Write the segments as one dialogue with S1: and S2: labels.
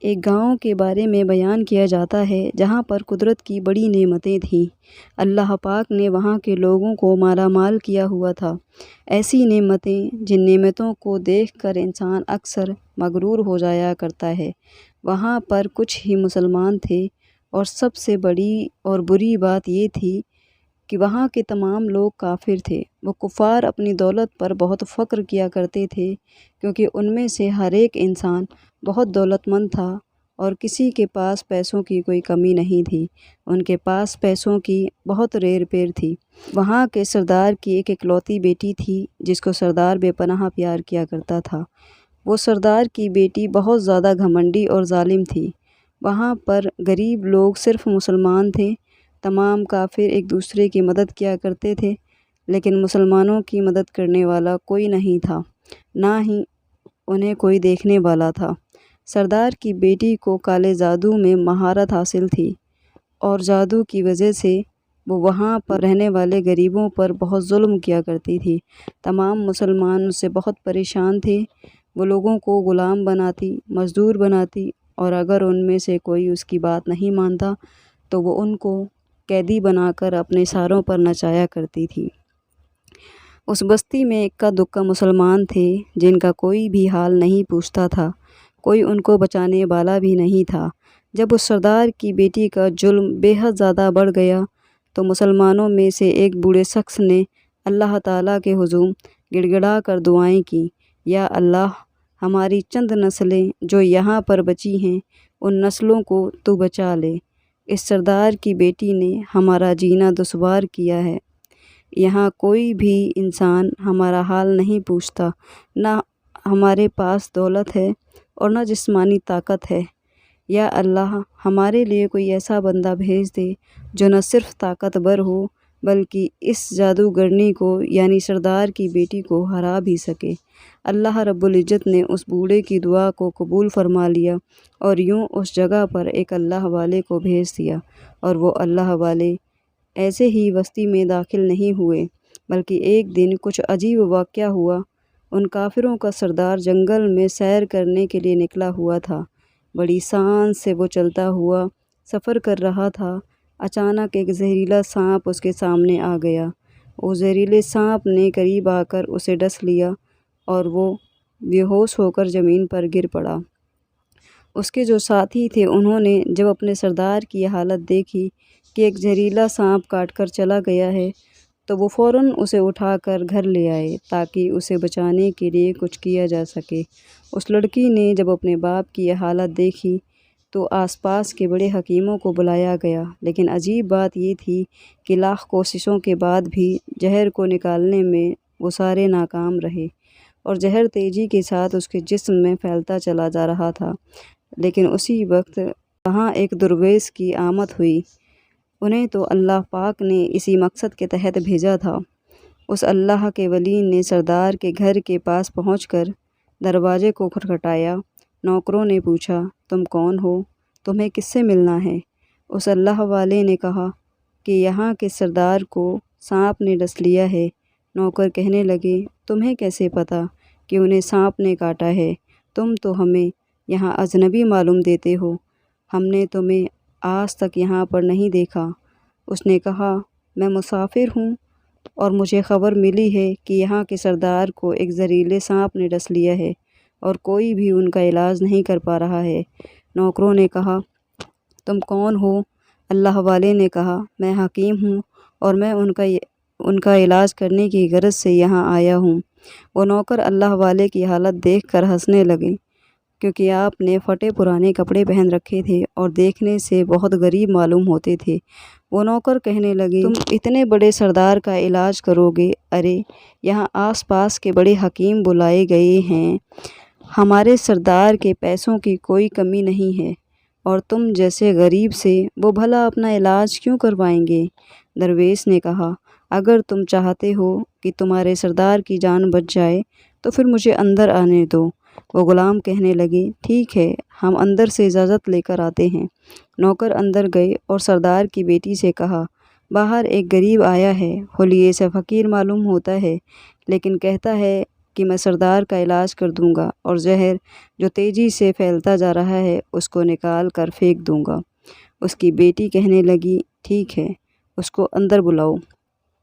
S1: ایک گاؤں کے بارے میں بیان کیا جاتا ہے جہاں پر قدرت کی بڑی نعمتیں تھیں۔ اللہ پاک نے وہاں کے لوگوں کو مالا مال کیا ہوا تھا۔ ایسی نعمتیں جن نعمتوں کو دیکھ کر انسان اکثر مغرور ہو جایا کرتا ہے۔ وہاں پر کچھ ہی مسلمان تھے اور سب سے بڑی اور بری بات یہ تھی کہ وہاں کے تمام لوگ کافر تھے۔ وہ کفار اپنی دولت پر بہت فخر کیا کرتے تھے کیونکہ ان میں سے ہر ایک انسان بہت دولت مند تھا اور کسی کے پاس پیسوں کی کوئی کمی نہیں تھی۔ ان کے پاس پیسوں کی بہت ریر پیر تھی۔ وہاں کے سردار کی ایک اکلوتی بیٹی تھی جس کو سردار بے پناہ پیار کیا کرتا تھا۔ وہ سردار کی بیٹی بہت زیادہ گھمنڈی اور ظالم تھی۔ وہاں پر غریب لوگ صرف مسلمان تھے۔ تمام کافر ایک دوسرے کی مدد کیا کرتے تھے لیکن مسلمانوں کی مدد کرنے والا کوئی نہیں تھا، نہ ہی انہیں کوئی دیکھنے والا تھا۔ سردار کی بیٹی کو کالے جادو میں مہارت حاصل تھی اور جادو کی وجہ سے وہ وہاں پر رہنے والے غریبوں پر بہت ظلم کیا کرتی تھی۔ تمام مسلمان اس سے بہت پریشان تھے۔ وہ لوگوں کو غلام بناتی، مزدور بناتی اور اگر ان میں سے کوئی اس کی بات نہیں مانتا تو وہ ان کو قیدی بنا کر اپنے ساروں پر نچایا کرتی تھی۔ اس بستی میں اکا دکا مسلمان تھے جن کا کوئی بھی حال نہیں پوچھتا تھا، کوئی ان کو بچانے والا بھی نہیں تھا۔ جب اس سردار کی بیٹی کا جرم بے حد زیادہ بڑھ گیا تو مسلمانوں میں سے ایک بوڑھے شخص نے اللہ تعالیٰ کے حضور گڑ گڑا کر دعائیں کیں، یا اللہ، ہماری چند نسلیں جو یہاں پر بچی ہیں ان نسلوں کو تو بچا لے۔ اس سردار کی بیٹی نے ہمارا جینا دشوار کیا ہے۔ یہاں کوئی بھی انسان ہمارا حال نہیں پوچھتا، نہ ہمارے پاس دولت ہے اور نہ جسمانی طاقت ہے۔ یا اللہ، ہمارے لیے کوئی ایسا بندہ بھیج دے جو نہ صرف طاقتور ہو بلکہ اس جادوگرنی کو یعنی سردار کی بیٹی کو ہرا بھی سکے۔ اللہ رب العزت نے اس بوڑھے کی دعا کو قبول فرما لیا اور یوں اس جگہ پر ایک اللہ والے کو بھیج دیا، اور وہ اللہ والے ایسے ہی بستی میں داخل نہیں ہوئے بلکہ ایک دن کچھ عجیب واقعہ ہوا۔ ان کافروں کا سردار جنگل میں سیر کرنے کے لیے نکلا ہوا تھا۔ بڑی شان سے وہ چلتا ہوا سفر کر رہا تھا۔ اچانک ایک زہریلا سانپ اس کے سامنے آ گیا۔ اس زہریلے سانپ نے قریب آ کر اسے ڈس لیا اور وہ بے ہوش ہو کر زمین پر گر پڑا۔ اس کے جو ساتھی تھے انہوں نے جب اپنے سردار کی یہ حالت دیکھی کہ ایک زہریلا سانپ کاٹ کر چلا گیا ہے تو وہ فوراً اسے اٹھا کر گھر لے آئے تاکہ اسے بچانے کے لیے کچھ کیا جا سکے۔ اس لڑکی نے جب اپنے باپ کی یہ حالت دیکھی تو آس پاس کے بڑے حکیموں کو بلایا گیا، لیکن عجیب بات یہ تھی کہ لاکھ کوششوں کے بعد بھی زہر کو نکالنے میں وہ سارے ناکام رہے اور زہر تیزی کے ساتھ اس کے جسم میں پھیلتا چلا جا رہا تھا۔ لیکن اسی وقت وہاں ایک درویش کی آمد ہوئی۔ انہیں تو اللہ پاک نے اسی مقصد کے تحت بھیجا تھا۔ اس اللہ کے ولی نے سردار کے گھر کے پاس پہنچ کر دروازے کو کھٹکھٹایا۔ نوکروں نے پوچھا، تم کون ہو؟ تمہیں کس سے ملنا ہے؟ اس اللہ والے نے کہا کہ یہاں کے سردار کو سانپ نے ڈس لیا ہے۔ نوکر کہنے لگے، تمہیں کیسے پتہ کہ انہیں سانپ نے کاٹا ہے؟ تم تو ہمیں یہاں اجنبی معلوم دیتے ہو، ہم نے تمہیں آج تک یہاں پر نہیں دیکھا۔ اس نے کہا، میں مسافر ہوں اور مجھے خبر ملی ہے کہ یہاں کے سردار کو ایک زہریلے سانپ نے ڈس لیا ہے اور کوئی بھی ان کا علاج نہیں کر پا رہا ہے۔ نوکروں نے کہا، تم کون ہو؟ اللہ والے نے کہا، میں حکیم ہوں اور میں ان کا علاج کرنے کی غرض سے یہاں آیا ہوں۔ وہ نوکر اللہ والے کی حالت دیکھ کر ہنسنے لگے کیونکہ آپ نے پھٹے پرانے کپڑے پہن رکھے تھے اور دیکھنے سے بہت غریب معلوم ہوتے تھے۔ وہ نوکر کہنے لگے، تم اتنے بڑے سردار کا علاج کرو گے؟ ارے یہاں آس پاس کے بڑے حکیم بلائے گئے ہیں، ہمارے سردار کے پیسوں کی کوئی کمی نہیں ہے اور تم جیسے غریب سے وہ بھلا اپنا علاج کیوں کروائیں گے؟ درویش نے کہا، اگر تم چاہتے ہو کہ تمہارے سردار کی جان بچ جائے تو پھر مجھے اندر آنے دو۔ وہ غلام کہنے لگے، ٹھیک ہے، ہم اندر سے اجازت لے کر آتے ہیں۔ نوکر اندر گئے اور سردار کی بیٹی سے کہا، باہر ایک غریب آیا ہے، حلیے سے فقیر معلوم ہوتا ہے لیکن کہتا ہے کہ میں سردار کا علاج کر دوں گا اور زہر جو تیزی سے پھیلتا جا رہا ہے اس کو نکال کر پھینک دوں گا۔ اس کی بیٹی کہنے لگی ٹھیک ہے، اس کو اندر بلاؤ۔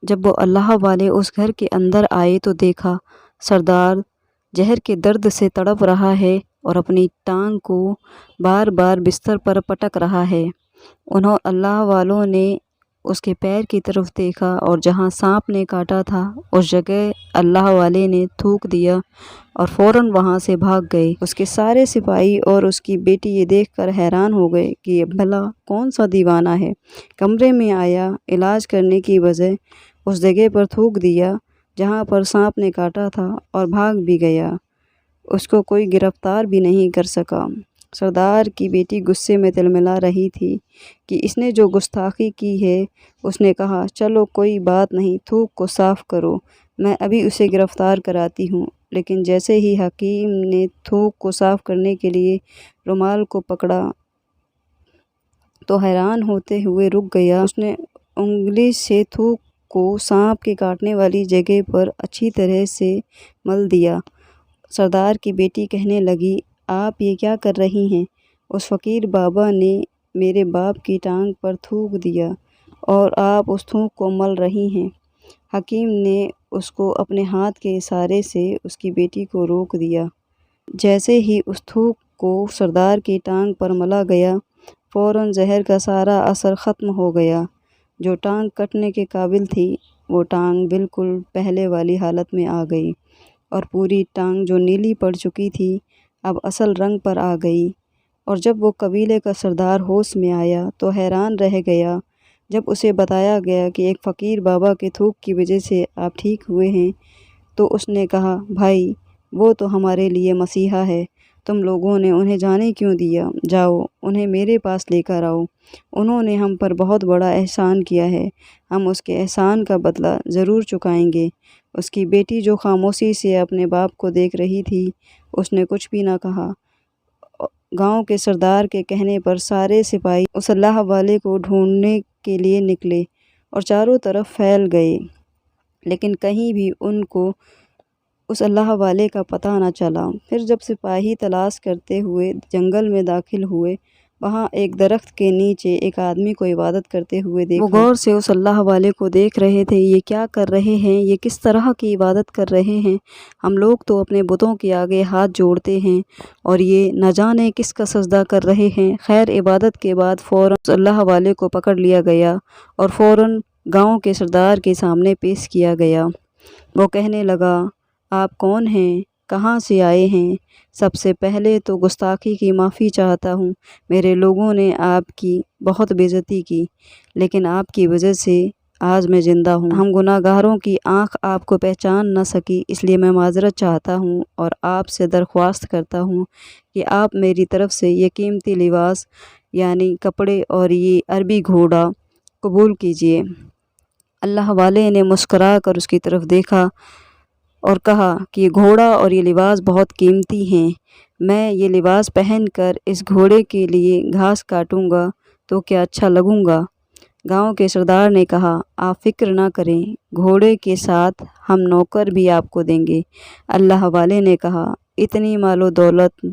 S1: جب وہ اللہ والے اس گھر کے اندر آئے تو دیکھا سردار زہر کے درد سے تڑپ رہا ہے اور اپنی ٹانگ کو بار بار بستر پر پٹک رہا ہے۔ اللہ والوں نے اس کے پیر کی طرف دیکھا اور جہاں سانپ نے کاٹا تھا اس جگہ اللہ والے نے تھوک دیا اور فوراً وہاں سے بھاگ گئے۔ اس کے سارے سپاہی اور اس کی بیٹی یہ دیکھ کر حیران ہو گئے کہ یہ بھلا کون سا دیوانہ ہے۔ کمرے میں آیا، علاج کرنے کی بجائے اس جگہ پر تھوک دیا جہاں پر سانپ نے کاٹا تھا اور بھاگ بھی گیا۔ اس کو کوئی گرفتار بھی نہیں کر سکا۔ سردار کی بیٹی غصے میں تلملا رہی تھی کہ اس نے جو گستاخی کی ہے۔ اس نے کہا چلو کوئی بات نہیں، تھوک کو صاف کرو، میں ابھی اسے گرفتار کراتی ہوں۔ لیکن جیسے ہی حکیم نے تھوک کو صاف کرنے کے لیے رومال کو پکڑا تو حیران ہوتے ہوئے رک گیا۔ اس نے انگلی سے تھوک کو سانپ کے کاٹنے والی جگہ پر اچھی طرح سے مل دیا۔ سردار کی بیٹی کہنے لگی آپ یہ کیا کر رہی ہیں؟ اس فقیر بابا نے میرے باپ کی ٹانگ پر تھوک دیا اور آپ اس تھوک کو مل رہی ہیں۔ حکیم نے اس کو اپنے ہاتھ کے اشارے سے اس کی بیٹی کو روک دیا۔ جیسے ہی اس تھوک کو سردار کی ٹانگ پر ملا گیا فوراً زہر کا سارا اثر ختم ہو گیا۔ جو ٹانگ کٹنے کے قابل تھی وہ ٹانگ بالکل پہلے والی حالت میں آ گئی اور پوری ٹانگ جو نیلی پڑ چکی تھی اب اصل رنگ پر آ گئی۔ اور جب وہ قبیلے کا سردار ہوش میں آیا تو حیران رہ گیا جب اسے بتایا گیا کہ ایک فقیر بابا کے تھوک کی وجہ سے آپ ٹھیک ہوئے ہیں تو اس نے کہا بھائی وہ تو ہمارے لیے مسیحا ہے، تم لوگوں نے انہیں جانے کیوں دیا؟ جاؤ انہیں میرے پاس لے کر آؤ، انہوں نے ہم پر بہت بڑا احسان کیا ہے، ہم اس کے احسان کا بدلہ ضرور چکائیں گے۔ اس کی بیٹی جو خاموشی سے اپنے باپ کو دیکھ رہی تھی اس نے کچھ بھی نہ کہا۔ گاؤں کے سردار کے کہنے پر سارے سپاہی اس اللہ والے کو ڈھونڈنے کے لیے نکلے اور چاروں طرف پھیل گئے، لیکن کہیں بھی ان کو اس اللہ والے کا پتہ نہ چلا۔ پھر جب سپاہی تلاش کرتے ہوئے جنگل میں داخل ہوئے وہاں ایک درخت کے نیچے ایک آدمی کو عبادت کرتے ہوئے دیکھا۔ وہ غور سے اس اللہ والے کو دیکھ رہے تھے، یہ کیا کر رہے ہیں، یہ کس طرح کی عبادت کر رہے ہیں؟ ہم لوگ تو اپنے بتوں کے آگے ہاتھ جوڑتے ہیں اور یہ نہ جانے کس کا سجدہ کر رہے ہیں۔ خیر عبادت کے بعد فوراً اس اللہ والے کو پکڑ لیا گیا اور فوراً گاؤں کے سردار کے سامنے پیش کیا گیا۔ وہ کہنے لگا آپ کون ہیں، کہاں سے آئے ہیں؟ سب سے پہلے تو گستاخی کی معافی چاہتا ہوں، میرے لوگوں نے آپ کی بہت بے عزتی کی، لیکن آپ کی وجہ سے آج میں زندہ ہوں۔ ہم گناہ گاروں کی آنکھ آپ کو پہچان نہ سکی، اس لیے میں معذرت چاہتا ہوں اور آپ سے درخواست کرتا ہوں کہ آپ میری طرف سے یہ قیمتی لباس یعنی کپڑے اور یہ عربی گھوڑا قبول کیجیے۔ اللہ والے نے مسکرا کر اس کی طرف دیکھا اور کہا کہ یہ گھوڑا اور یہ لباس بہت قیمتی ہیں، میں یہ لباس پہن کر اس گھوڑے کے لیے گھاس کاٹوں گا تو کیا اچھا لگوں گا؟ گاؤں کے سردار نے کہا آپ فکر نہ کریں، گھوڑے کے ساتھ ہم نوکر بھی آپ کو دیں گے۔ اللہ والے نے کہا اتنی مال و دولت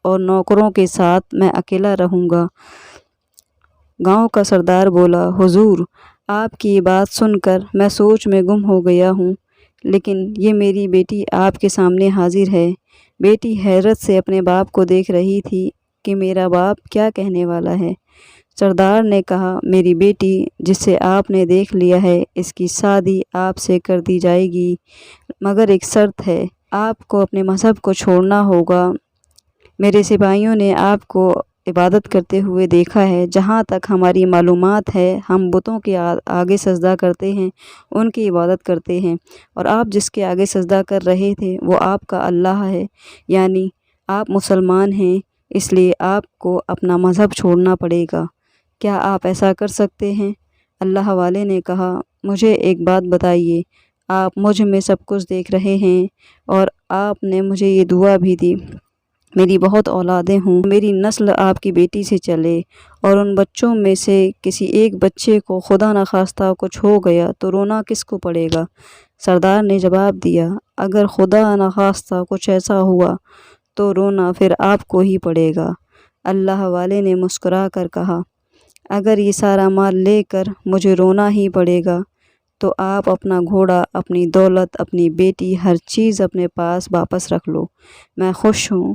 S1: اور نوکروں کے ساتھ میں اکیلا رہوں گا؟ گاؤں کا سردار بولا حضور آپ کی یہ بات سن کر میں سوچ میں گم ہو گیا ہوں، لیکن یہ میری بیٹی آپ کے سامنے حاضر ہے۔ بیٹی حیرت سے اپنے باپ کو دیکھ رہی تھی کہ میرا باپ کیا کہنے والا ہے۔ سردار نے کہا میری بیٹی جسے آپ نے دیکھ لیا ہے اس کی شادی آپ سے کر دی جائے گی، مگر ایک شرط ہے، آپ کو اپنے مذہب کو چھوڑنا ہوگا۔ میرے سپاہیوں نے آپ کو عبادت کرتے ہوئے دیکھا ہے، جہاں تک ہماری معلومات ہے ہم بتوں کے آگے سجدہ کرتے ہیں، ان کی عبادت کرتے ہیں، اور آپ جس کے آگے سجدہ کر رہے تھے وہ آپ کا اللہ ہے، یعنی آپ مسلمان ہیں، اس لیے آپ کو اپنا مذہب چھوڑنا پڑے گا۔ کیا آپ ایسا کر سکتے ہیں؟ اللہ والے نے کہا مجھے ایک بات بتائیے، آپ مجھ میں سب کچھ دیکھ رہے ہیں اور آپ نے مجھے یہ دعا بھی دی میری بہت اولادیں ہوں، میری نسل آپ کی بیٹی سے چلے، اور ان بچوں میں سے کسی ایک بچے کو خدا نخواستہ کچھ ہو گیا تو رونا کس کو پڑے گا؟ سردار نے جواب دیا، اگر خدا نخواستہ کچھ ایسا ہوا تو رونا پھر آپ کو ہی پڑے گا۔ اللہ والے نے مسکرا کر کہا، اگر یہ سارا مال لے کر مجھے رونا ہی پڑے گا تو آپ اپنا گھوڑا، اپنی دولت، اپنی بیٹی، ہر چیز اپنے پاس واپس رکھ لو۔ میں خوش ہوں،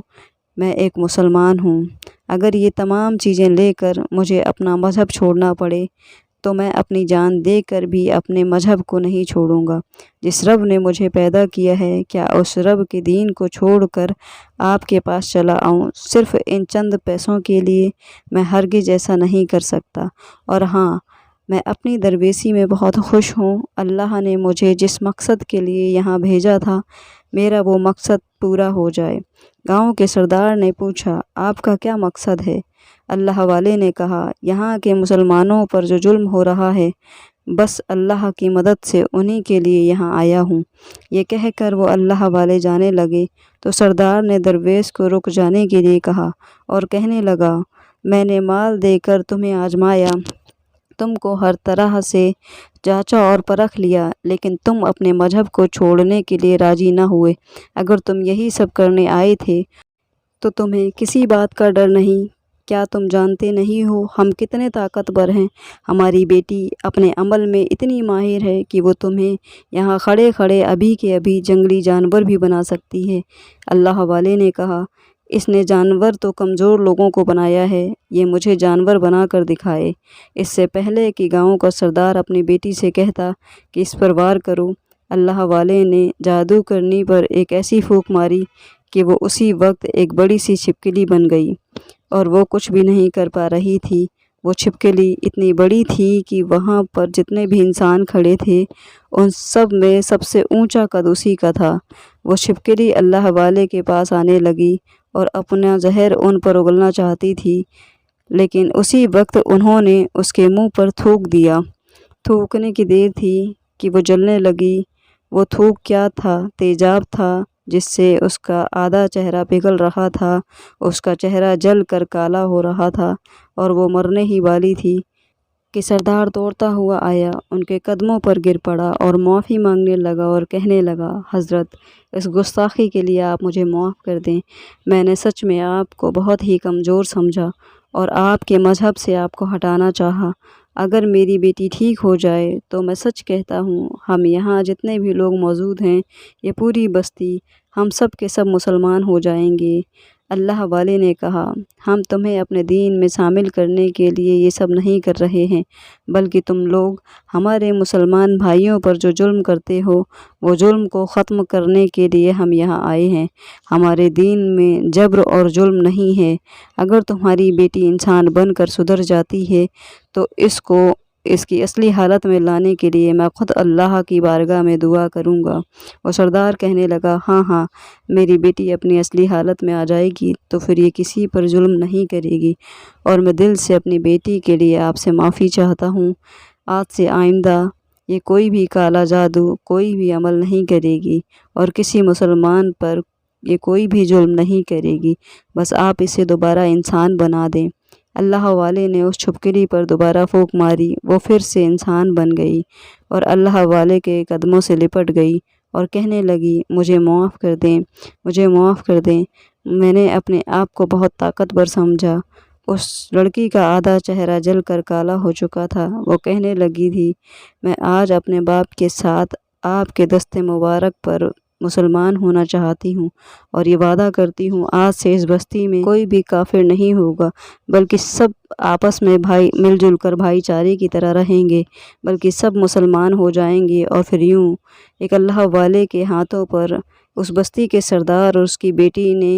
S1: میں ایک مسلمان ہوں۔ اگر یہ تمام چیزیں لے کر مجھے اپنا مذہب چھوڑنا پڑے تو میں اپنی جان دے کر بھی اپنے مذہب کو نہیں چھوڑوں گا۔ جس رب نے مجھے پیدا کیا ہے، کیا اس رب کے دین کو چھوڑ کر آپ کے پاس چلا آؤں صرف ان چند پیسوں کے لیے؟ میں ہرگز ایسا نہیں کر سکتا۔ اور ہاں، میں اپنی درویشی میں بہت خوش ہوں۔ اللہ نے مجھے جس مقصد کے لیے یہاں بھیجا تھا، میرا وہ مقصد پورا ہو جائے۔ گاؤں کے سردار نے پوچھا، آپ کا کیا مقصد ہے؟ اللہ والے نے کہا، یہاں کے مسلمانوں پر جو ظلم ہو رہا ہے، بس اللہ کی مدد سے انہی کے لیے یہاں آیا ہوں۔ یہ کہہ کر وہ اللہ والے جانے لگے تو سردار نے درویش کو رک جانے کے لیے کہا اور کہنے لگا، میں نے مال دے کر تمہیں آزمایا، تم کو ہر طرح سے جانچا اور پرکھ لیا، لیکن تم اپنے مذہب کو چھوڑنے کے لیے راضی نہ ہوئے۔ اگر تم یہی سب کرنے آئے تھے تو تمہیں کسی بات کا ڈر نہیں؟ کیا تم جانتے نہیں ہو ہم کتنے طاقتور ہیں؟ ہماری بیٹی اپنے عمل میں اتنی ماہر ہے کہ وہ تمہیں یہاں کھڑے کھڑے ابھی کے ابھی جنگلی جانور بھی بنا سکتی ہے۔ اللہ والے نے کہا، اس نے جانور تو کمزور لوگوں کو بنایا ہے، یہ مجھے جانور بنا کر دکھائے۔ اس سے پہلے کہ گاؤں کا سردار اپنی بیٹی سے کہتا کہ اس پر وار کرو، اللہ والے نے جادو کرنی پر ایک ایسی پھونک ماری کہ وہ اسی وقت ایک بڑی سی چھپکلی بن گئی، اور وہ کچھ بھی نہیں کر پا رہی تھی۔ وہ چھپکلی اتنی بڑی تھی کہ وہاں پر جتنے بھی انسان کھڑے تھے ان سب میں سب سے اونچا قد اسی کا تھا۔ وہ چھپکلی اللہ والے کے پاس آنے لگی اور اپنا زہر ان پر اگلنا چاہتی تھی، لیکن اسی وقت انہوں نے اس کے منہ پر تھوک دیا۔ تھوکنے کی دیر تھی کہ وہ جلنے لگی۔ وہ تھوک کیا تھا؟ تیزاب تھا، جس سے اس کا آدھا چہرہ پگھل رہا تھا، اس کا چہرہ جل کر کالا ہو رہا تھا اور وہ مرنے ہی والی تھی کہ سردار دوڑتا ہوا آیا، ان کے قدموں پر گر پڑا اور معافی مانگنے لگا اور کہنے لگا، حضرت، اس گستاخی کے لیے آپ مجھے معاف کر دیں۔ میں نے سچ میں آپ کو بہت ہی کمزور سمجھا اور آپ کے مذہب سے آپ کو ہٹانا چاہا۔ اگر میری بیٹی ٹھیک ہو جائے تو میں سچ کہتا ہوں، ہم یہاں جتنے بھی لوگ موجود ہیں، یہ پوری بستی، ہم سب کے سب مسلمان ہو جائیں گے۔ اللہ والے نے کہا، ہم تمہیں اپنے دین میں شامل کرنے کے لیے یہ سب نہیں کر رہے ہیں، بلکہ تم لوگ ہمارے مسلمان بھائیوں پر جو ظلم کرتے ہو، وہ ظلم کو ختم کرنے کے لیے ہم یہاں آئے ہیں۔ ہمارے دین میں جبر اور ظلم نہیں ہے۔ اگر تمہاری بیٹی انسان بن کر سدھر جاتی ہے تو اس کو اس کی اصلی حالت میں لانے کے لیے میں خود اللہ کی بارگاہ میں دعا کروں گا۔ وہ سردار کہنے لگا، ہاں ہاں، میری بیٹی اپنی اصلی حالت میں آ جائے گی تو پھر یہ کسی پر ظلم نہیں کرے گی، اور میں دل سے اپنی بیٹی کے لیے آپ سے معافی چاہتا ہوں۔ آج سے آئندہ یہ کوئی بھی کالا جادو، کوئی بھی عمل نہیں کرے گی اور کسی مسلمان پر یہ کوئی بھی ظلم نہیں کرے گی، بس آپ اسے دوبارہ انسان بنا دیں۔ اللہ والے نے اس چھپکلی پر دوبارہ پھونک ماری، وہ پھر سے انسان بن گئی اور اللہ والے کے قدموں سے لپٹ گئی اور کہنے لگی، مجھے معاف کر دیں، مجھے معاف کر دیں، میں نے اپنے آپ کو بہت طاقتور سمجھا۔ اس لڑکی کا آدھا چہرہ جل کر کالا ہو چکا تھا۔ وہ کہنے لگی تھی، میں آج اپنے باپ کے ساتھ آپ کے دست مبارک پر مسلمان ہونا چاہتی ہوں، اور یہ وعدہ کرتی ہوں آج سے اس بستی میں کوئی بھی کافر نہیں ہوگا، بلکہ سب آپس میں مل جل کر بھائی چارے کی طرح رہیں گے، بلکہ سب مسلمان ہو جائیں گے۔ اور پھر یوں ایک اللہ والے کے ہاتھوں پر اس بستی کے سردار اور اس کی بیٹی نے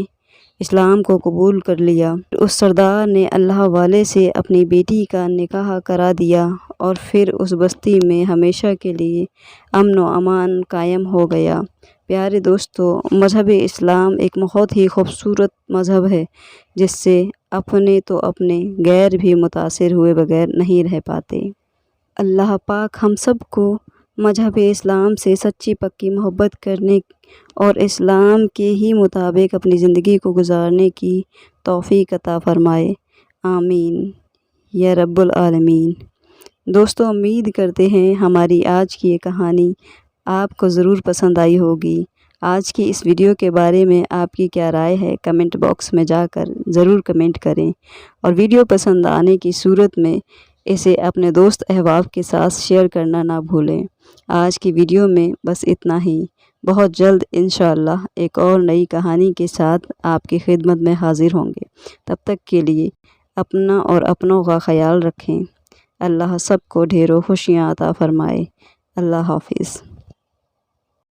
S1: اسلام کو قبول کر لیا۔ اس سردار نے اللہ والے سے اپنی بیٹی کا نکاح کرا دیا اور پھر اس بستی میں ہمیشہ کے لیے امن و امان قائم ہو گیا۔ پیارے دوستو، مذہب اسلام ایک بہت ہی خوبصورت مذہب ہے، جس سے اپنے تو اپنے غیر بھی متاثر ہوئے بغیر نہیں رہ پاتے۔ اللہ پاک ہم سب کو مذہب اسلام سے سچی پکی محبت کرنے اور اسلام کے ہی مطابق اپنی زندگی کو گزارنے کی توفیق عطا فرمائے، آمین یا رب العالمین۔ دوستو، امید کرتے ہیں ہماری آج کی یہ کہانی آپ کو ضرور پسند آئی ہوگی۔ آج کی اس ویڈیو کے بارے میں آپ کی کیا رائے ہے کمنٹ باکس میں جا کر ضرور کمنٹ کریں، اور ویڈیو پسند آنے کی صورت میں اسے اپنے دوست احباب کے ساتھ شیئر کرنا نہ بھولیں۔ آج کی ویڈیو میں بس اتنا ہی۔ بہت جلد انشاءاللہ ایک اور نئی کہانی کے ساتھ آپ کی خدمت میں حاضر ہوں گے۔ تب تک کے لیے اپنا اور اپنوں کا خیال رکھیں۔ اللہ سب کو ڈھیروں خوشیاں عطا فرمائے۔ اللہ حافظ۔